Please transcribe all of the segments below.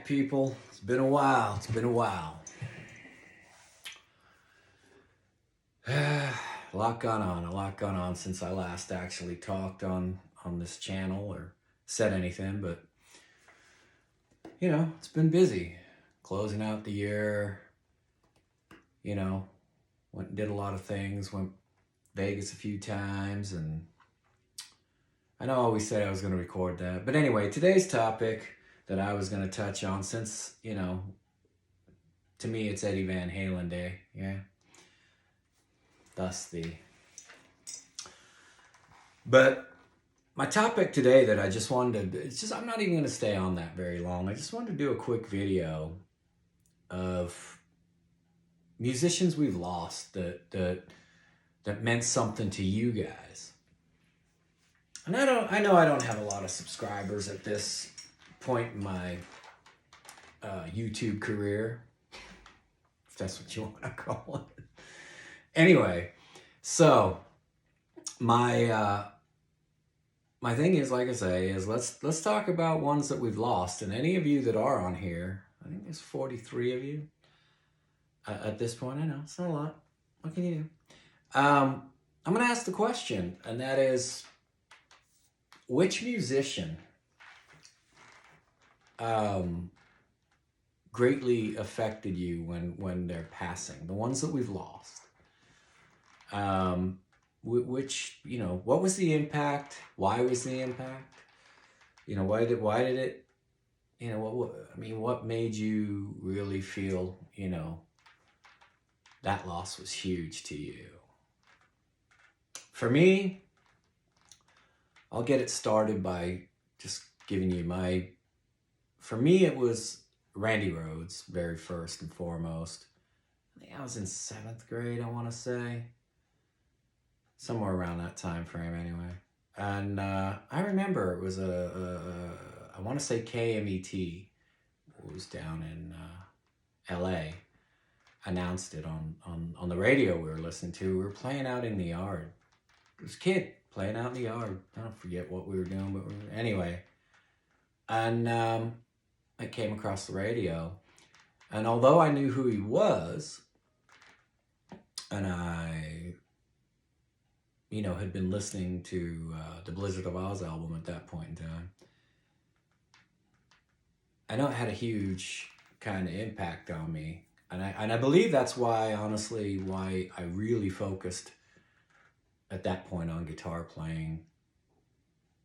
back, people. It's been a while. It's been a while. A lot gone on. A lot gone on since I last actually talked on this channel or said anything. But, you know, it's been busy. Closing out the year. You know, went and did a lot of things. Went Vegas a few times. And I know I always said I was going to record that. But anyway, today's topic that I was going to touch on, since, you know, to me it's Eddie Van Halen Day, yeah. But my topic today that I just wanted to, I'm not even going to stay on that very long. I just wanted to do a quick video of musicians we've lost that meant something to you guys. And I know I don't have a lot of subscribers at this point in my YouTube career, if that's what you want to call it. Anyway, so my thing is, like I say, is let's talk about ones that we've lost. And any of you that are on here, I think there's 43 of you at this point. I know it's not a lot. What can you do? I'm gonna ask the question, and that is, which musician greatly affected you when they're passing? The ones that we've lost. Which, you know, what was the impact? Why was the impact? You know, why did it, you know, what made you really feel, you know, that loss was huge to you? For me, I'll get it started by just giving you for me, it was Randy Rhodes, very first and foremost. I think I was in 7th grade, I want to say. Somewhere around that time frame, anyway. And I remember it was I want to say KMET, it was down in LA, announced it on the radio we were listening to. We were playing out in the yard. It was a kid playing out in the yard. I don't forget what we were doing, but anyway. And I came across the radio. And although I knew who he was, and I, you know, had been listening to the Blizzard of Oz album at that point in time, I know it had a huge kind of impact on me. And I believe that's why, honestly, why I really focused at that point on guitar playing.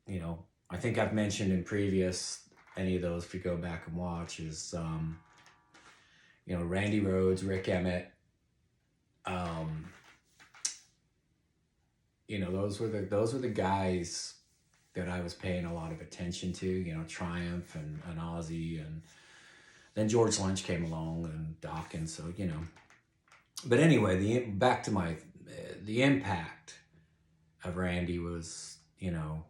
You know, I think I've mentioned in previous, any of those, if you go back and watch, is, you know, Randy Rhodes, Rick Emmett, you know, those were the guys that I was paying a lot of attention to, you know, Triumph and Ozzy, and then George Lynch came along and Dawkins, so, you know. But anyway, back to the impact of Randy was, you know,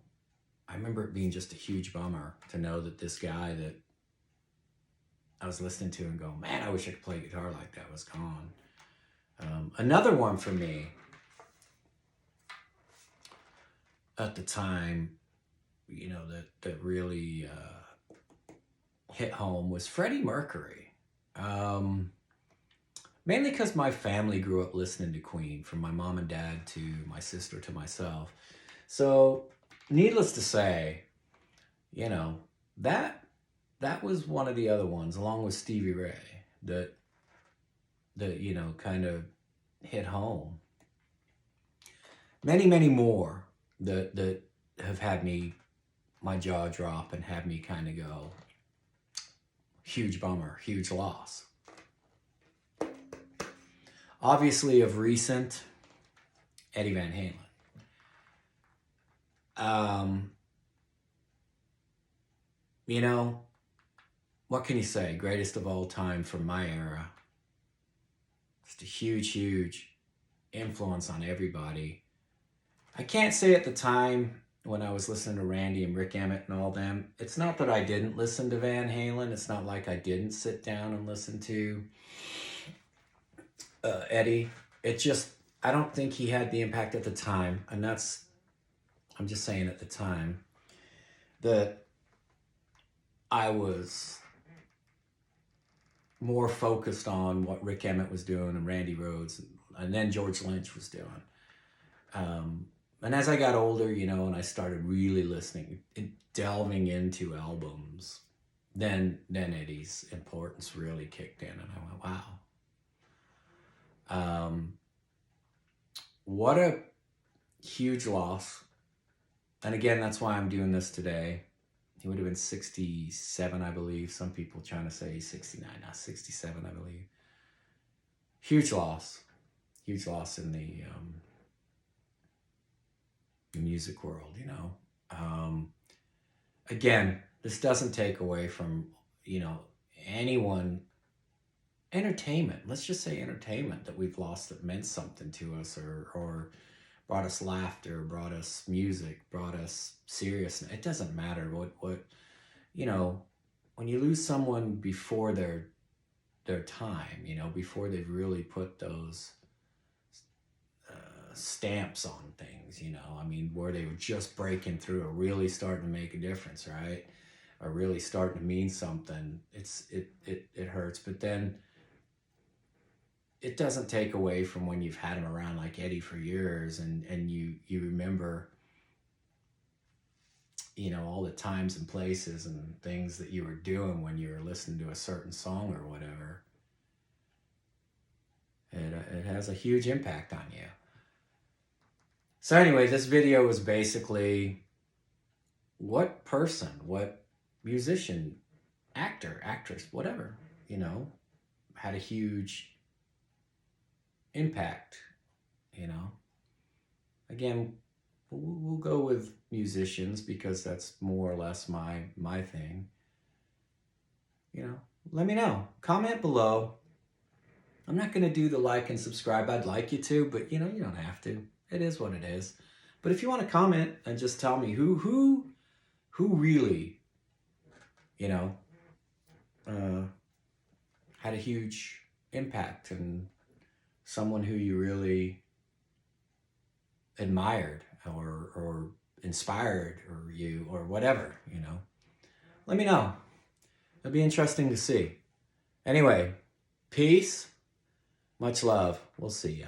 I remember it being just a huge bummer to know that this guy that I was listening to and go, man, I wish I could play guitar like that, was gone. Another one for me at the time, you know, that really hit home was Freddie Mercury. Mainly because my family grew up listening to Queen, from my mom and dad to my sister to myself. So, needless to say, you know, that was one of the other ones, along with Stevie Ray, that you know, kind of hit home. Many, many more that have had my jaw drop and had me kind of go, huge bummer, huge loss. Obviously, of recent, Eddie Van Halen. You know, what can you say? Greatest of all time from my era. Just a huge, huge influence on everybody. I can't say at the time when I was listening to Randy and Rick Emmett and all them, it's not that I didn't listen to Van Halen. It's not like I didn't sit down and listen to Eddie. It just, I don't think he had the impact at the time. And I'm just saying at the time, that I was more focused on what Rick Emmett was doing and Randy Rhodes, and then George Lynch was doing. And as I got older, you know, and I started really listening and delving into albums, then Eddie's importance really kicked in, and I went, wow. What a huge loss. And again, that's why I'm doing this today. He would have been 67, I believe. Some people trying to say he's 69, not 67, I believe. Huge loss. Huge loss in the music world, you know. Again, this doesn't take away from, you know, anyone, entertainment. Let's just say entertainment that we've lost that meant something to us, or brought us laughter, brought us music, brought us seriousness. It doesn't matter what, you know, when you lose someone before their time, you know, before they've really put those stamps on things, you know, I mean, where they were just breaking through or really starting to make a difference, right? Or really starting to mean something. It hurts, but then it doesn't take away from when you've had him around like Eddie for years, and you remember, you know, all the times and places and things that you were doing when you were listening to a certain song or whatever. It has a huge impact on you. So anyway, this video was basically what person, what musician, actor, actress, whatever, you know, had a huge impact, you know. Again, we'll go with musicians because that's more or less my thing. You know, let me know. Comment below. I'm not going to do the like and subscribe. I'd like you to, but you know, you don't have to. It is what it is. But if you want to comment and just tell me who really, you know, had a huge impact, and someone who you really admired or inspired, or you, or whatever, you know, let me know. It'll be interesting to see. Anyway, peace, much love. We'll see ya.